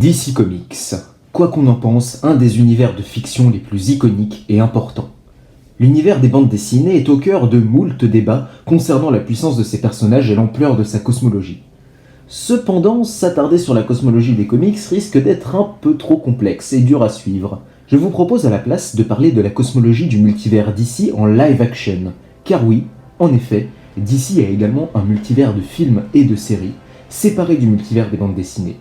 DC Comics, quoi qu'on en pense, un des univers de fiction les plus iconiques et importants. L'univers des bandes dessinées est au cœur de moult débats concernant la puissance de ses personnages et l'ampleur de sa cosmologie. Cependant, s'attarder sur la cosmologie des comics risque d'être un peu trop complexe et dur à suivre. Je vous propose à la place de parler de la cosmologie du multivers DC en live action. Car oui, en effet, DC a également un multivers de films et de séries, séparé du multivers des bandes dessinées.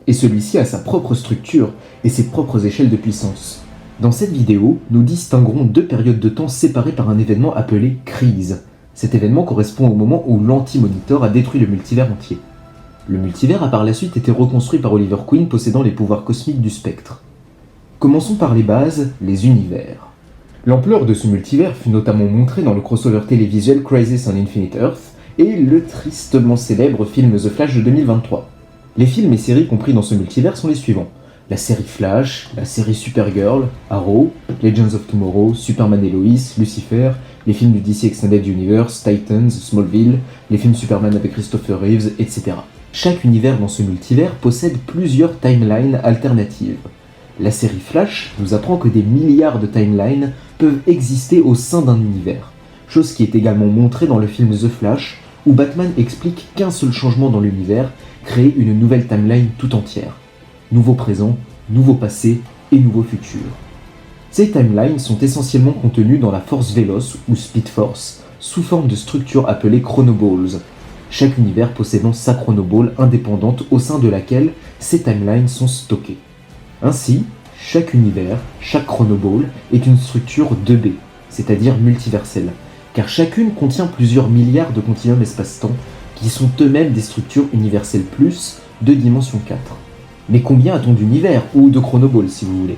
Et celui-ci a sa propre structure et ses propres échelles de puissance. Dans cette vidéo, nous distinguerons deux périodes de temps séparées par un événement appelé crise. Cet événement correspond au moment où l'Anti-Monitor a détruit le multivers entier. Le multivers a par la suite été reconstruit par Oliver Queen possédant les pouvoirs cosmiques du spectre. Commençons par les bases, les univers. L'ampleur de ce multivers fut notamment montrée dans le crossover télévisuel Crisis on Infinite Earth et le tristement célèbre film The Flash de 2023. Les films et séries compris dans ce multivers sont les suivants: la série Flash, la série Supergirl, Arrow, Legends of Tomorrow, Superman et Lois, Lucifer, les films du DC Extended Universe, Titans, Smallville, les films Superman avec Christopher Reeves, etc. Chaque univers dans ce multivers possède plusieurs timelines alternatives. La série Flash nous apprend que des milliards de timelines peuvent exister au sein d'un univers, chose qui est également montrée dans le film The Flash, où Batman explique qu'un seul changement dans l'univers crée une nouvelle timeline tout entière. Nouveau présent, nouveau passé et nouveau futur. Ces timelines sont essentiellement contenues dans la Force Véloce ou Speed Force, sous forme de structures appelées Chronoballs, chaque univers possédant sa Chronoball indépendante au sein de laquelle ces timelines sont stockées. Ainsi, chaque univers, chaque Chronoball est une structure 2B, c'est-à-dire multiverselle, car chacune contient plusieurs milliards de continuums espace-temps qui sont eux-mêmes des structures universelles plus de dimension 4. Mais combien a-t-on d'univers, ou de chronoballs si vous voulez?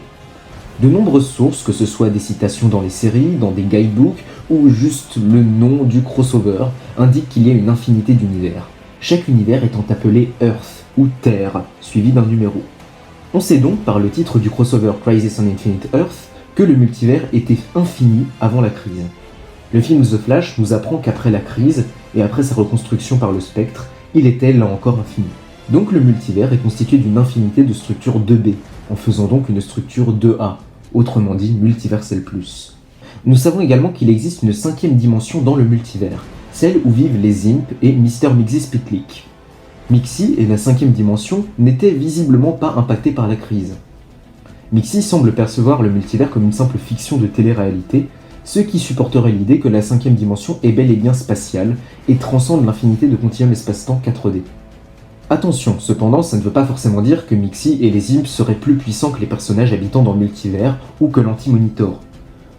De nombreuses sources, que ce soit des citations dans les séries, dans des guidebooks, ou juste le nom du crossover, indiquent qu'il y a une infinité d'univers. Chaque univers étant appelé Earth, ou Terre, suivi d'un numéro. On sait donc par le titre du crossover Crisis on Infinite Earth que le multivers était infini avant la crise. Le film The Flash nous apprend qu'après la crise, et après sa reconstruction par le spectre, il était là encore infini. Donc le multivers est constitué d'une infinité de structures 2B, en faisant donc une structure 2A, autrement dit multiverselle plus. Nous savons également qu'il existe une cinquième dimension dans le multivers, celle où vivent les Imps et Mr. Mxyzptlk. Mixie et la cinquième dimension n'étaient visiblement pas impactés par la crise. Mixie semble percevoir le multivers comme une simple fiction de télé-réalité, ce qui supporterait l'idée que la cinquième dimension est bel et bien spatiale et transcende l'infinité de continuums espace-temps 4D. Attention, cependant, ça ne veut pas forcément dire que Mixie et les Imps seraient plus puissants que les personnages habitant dans le multivers ou que l'Anti-Monitor.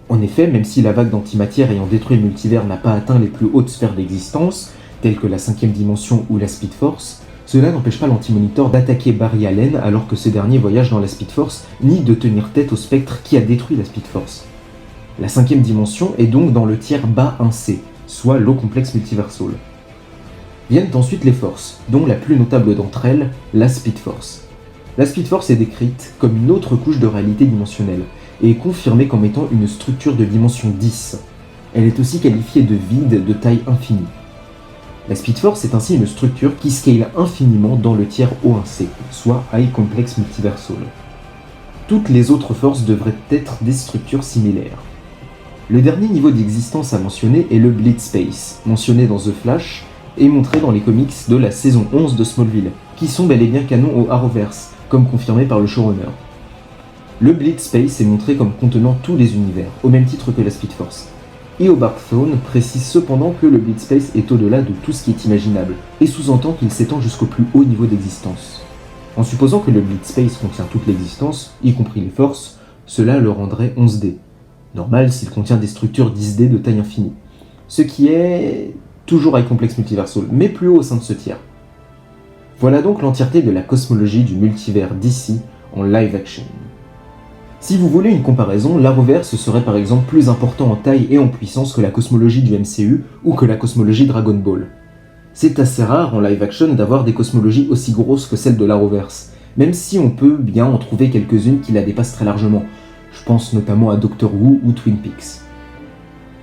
En effet, même si la vague d'antimatière ayant détruit le multivers n'a pas atteint les plus hautes sphères d'existence, telles que la cinquième dimension ou la Speed Force, cela n'empêche pas l'Anti-Monitor d'attaquer Barry Allen alors que ce dernier voyage dans la Speed Force, ni de tenir tête au spectre qui a détruit la Speed Force. La cinquième dimension est donc dans le tiers bas 1C, soit l'eau complexe multiversal. Viennent ensuite les forces, dont la plus notable d'entre elles, la Speed Force. La Speed Force est décrite comme une autre couche de réalité dimensionnelle, et est confirmée comme étant une structure de dimension 10. Elle est aussi qualifiée de vide de taille infinie. La Speed Force est ainsi une structure qui scale infiniment dans le tiers O1C, soit High Complex Multiversal. Toutes les autres forces devraient être des structures similaires. Le dernier niveau d'existence à mentionner est le Bleed Space, mentionné dans The Flash et montré dans les comics de la saison 11 de Smallville, qui sont bel et bien canon au Arrowverse, comme confirmé par le showrunner. Le Bleed Space est montré comme contenant tous les univers, au même titre que la Speed Force. Eobard-Thawne précise cependant que le Bleed Space est au-delà de tout ce qui est imaginable, et sous-entend qu'il s'étend jusqu'au plus haut niveau d'existence. En supposant que le Bleed Space contient toute l'existence, y compris les forces, cela le rendrait 11D. Normal s'il contient des structures 10D de taille infinie. Ce qui est toujours High Complex Multiversal, mais plus haut au sein de ce tiers. Voilà donc l'entièreté de la cosmologie du multivers DC en live action. Si vous voulez une comparaison, l'Arrowverse serait par exemple plus important en taille et en puissance que la cosmologie du MCU ou que la cosmologie Dragon Ball. C'est assez rare en live action d'avoir des cosmologies aussi grosses que celle de l'Arrowverse, même si on peut bien en trouver quelques-unes qui la dépassent très largement. Je pense notamment à Doctor Who ou Twin Peaks.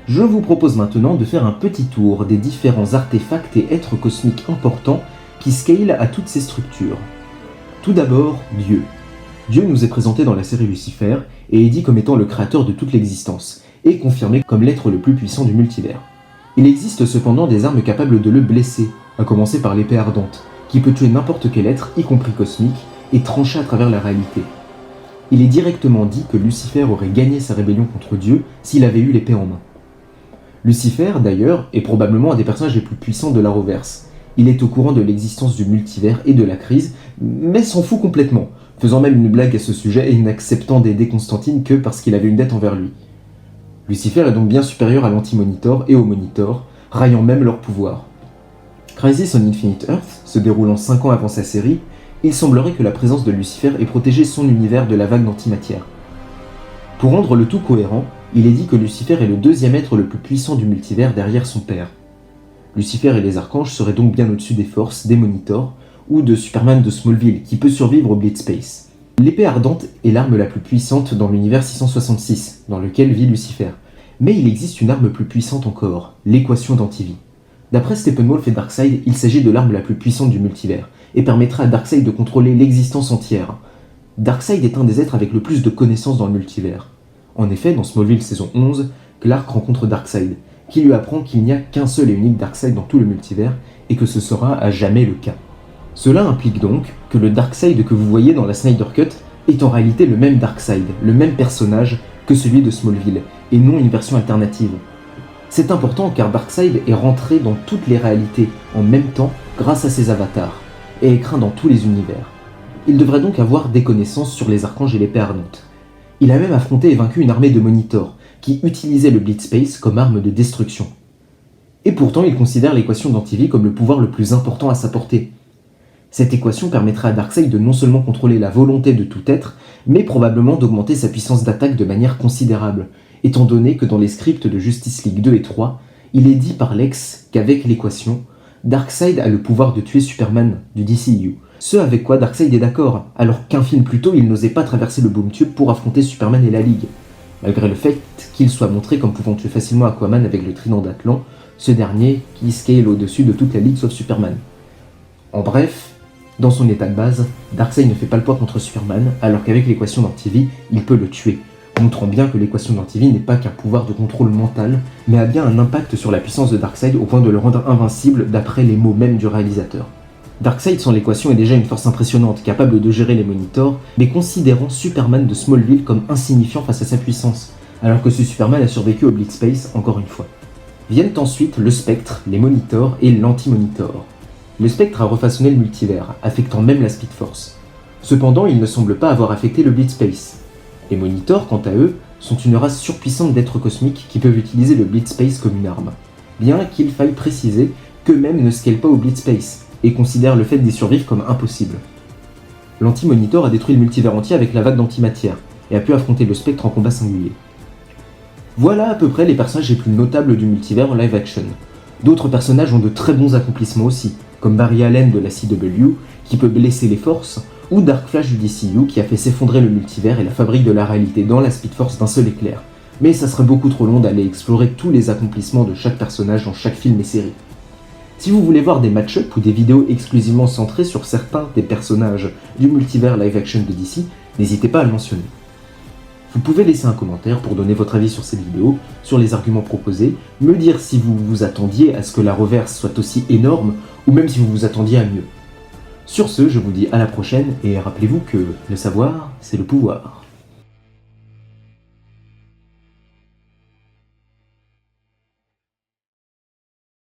Je vous propose maintenant de faire un petit tour des différents artefacts et êtres cosmiques importants qui scalent à toutes ces structures. Tout d'abord, Dieu. Dieu nous est présenté dans la série Lucifer et est dit comme étant le créateur de toute l'existence, et confirmé comme l'être le plus puissant du multivers. Il existe cependant des armes capables de le blesser, à commencer par l'épée ardente, qui peut tuer n'importe quel être, y compris cosmique, et trancher à travers la réalité. Il est directement dit que Lucifer aurait gagné sa rébellion contre Dieu s'il avait eu l'épée en main. Lucifer, d'ailleurs, est probablement un des personnages les plus puissants de l'Arrowverse. Il est au courant de l'existence du multivers et de la crise, mais s'en fout complètement, faisant même une blague à ce sujet et n'acceptant d'aider Constantine que parce qu'il avait une dette envers lui. Lucifer est donc bien supérieur à l'Anti-Monitor et au Monitor, raillant même leur pouvoir. Crisis on Infinite Earth, se déroulant 5 ans avant sa série, il semblerait que la présence de Lucifer ait protégé son univers de la vague d'antimatière. Pour rendre le tout cohérent, il est dit que Lucifer est le deuxième être le plus puissant du multivers derrière son père. Lucifer et les archanges seraient donc bien au-dessus des forces, des Monitors, ou de Superman de Smallville, qui peut survivre au Blitzspace. L'épée ardente est l'arme la plus puissante dans l'univers 666, dans lequel vit Lucifer. Mais il existe une arme plus puissante encore, l'équation d'antivie. D'après Steppenwolf et Darkseid, il s'agit de l'arme la plus puissante du multivers, et permettra à Darkseid de contrôler l'existence entière. Darkseid est un des êtres avec le plus de connaissances dans le multivers. En effet, dans Smallville saison 11, Clark rencontre Darkseid, qui lui apprend qu'il n'y a qu'un seul et unique Darkseid dans tout le multivers, et que ce sera à jamais le cas. Cela implique donc que le Darkseid que vous voyez dans la Snyder Cut est en réalité le même Darkseid, le même personnage que celui de Smallville, et non une version alternative. C'est important car Darkseid est rentré dans toutes les réalités en même temps grâce à ses avatars, et est craint dans tous les univers. Il devrait donc avoir des connaissances sur les archanges et l'épée ardente. Il a même affronté et vaincu une armée de Monitors, qui utilisait le Blitzspace comme arme de destruction. Et pourtant, il considère l'équation d'antivie comme le pouvoir le plus important à sa portée. Cette équation permettrait à Darkseid de non seulement contrôler la volonté de tout être, mais probablement d'augmenter sa puissance d'attaque de manière considérable, étant donné que dans les scripts de Justice League 2 et 3, il est dit par Lex qu'avec l'équation, Darkseid a le pouvoir de tuer Superman du DCU, ce avec quoi Darkseid est d'accord, alors qu'un film plus tôt il n'osait pas traverser le Boom Tube pour affronter Superman et la Ligue, malgré le fait qu'il soit montré comme pouvant tuer facilement Aquaman avec le trident d'Atlan, ce dernier qui scale au-dessus de toute la Ligue sauf Superman. En bref, dans son état de base, Darkseid ne fait pas le poids contre Superman, alors qu'avec l'équation d'antivie, il peut le tuer, montrant bien que l'équation d'antivie n'est pas qu'un pouvoir de contrôle mental, mais a bien un impact sur la puissance de Darkseid au point de le rendre invincible d'après les mots même du réalisateur. Darkseid sans l'équation est déjà une force impressionnante, capable de gérer les Monitors, mais considérant Superman de Smallville comme insignifiant face à sa puissance, alors que ce Superman a survécu au Blitzspace encore une fois. Viennent ensuite le Spectre, les Monitors et l'Anti-Monitor. Le Spectre a refaçonné le multivers, affectant même la Speed Force. Cependant, il ne semble pas avoir affecté le Blitzspace. Les Monitors, quant à eux, sont une race surpuissante d'êtres cosmiques qui peuvent utiliser le Blitzspace comme une arme, bien qu'il faille préciser qu'eux-mêmes ne scalent pas au Blitzspace, et considèrent le fait d'y survivre comme impossible. L'Anti-Monitor a détruit le multivers entier avec la vague d'antimatière, et a pu affronter le Spectre en combat singulier. Voilà à peu près les personnages les plus notables du multivers en live action. D'autres personnages ont de très bons accomplissements aussi, comme Barry Allen de la CW, qui peut blesser les forces, ou Dark Flash du DCU, qui a fait s'effondrer le multivers et la fabrique de la réalité dans la Speed Force d'un seul éclair. Mais ça serait beaucoup trop long d'aller explorer tous les accomplissements de chaque personnage dans chaque film et série. Si vous voulez voir des match-up ou des vidéos exclusivement centrées sur certains des personnages du multivers live action de DC, n'hésitez pas à le mentionner. Vous pouvez laisser un commentaire pour donner votre avis sur cette vidéo, sur les arguments proposés, me dire si vous vous attendiez à ce que la reverse soit aussi énorme, ou même si vous vous attendiez à mieux. Sur ce, je vous dis à la prochaine, et rappelez-vous que le savoir, c'est le pouvoir.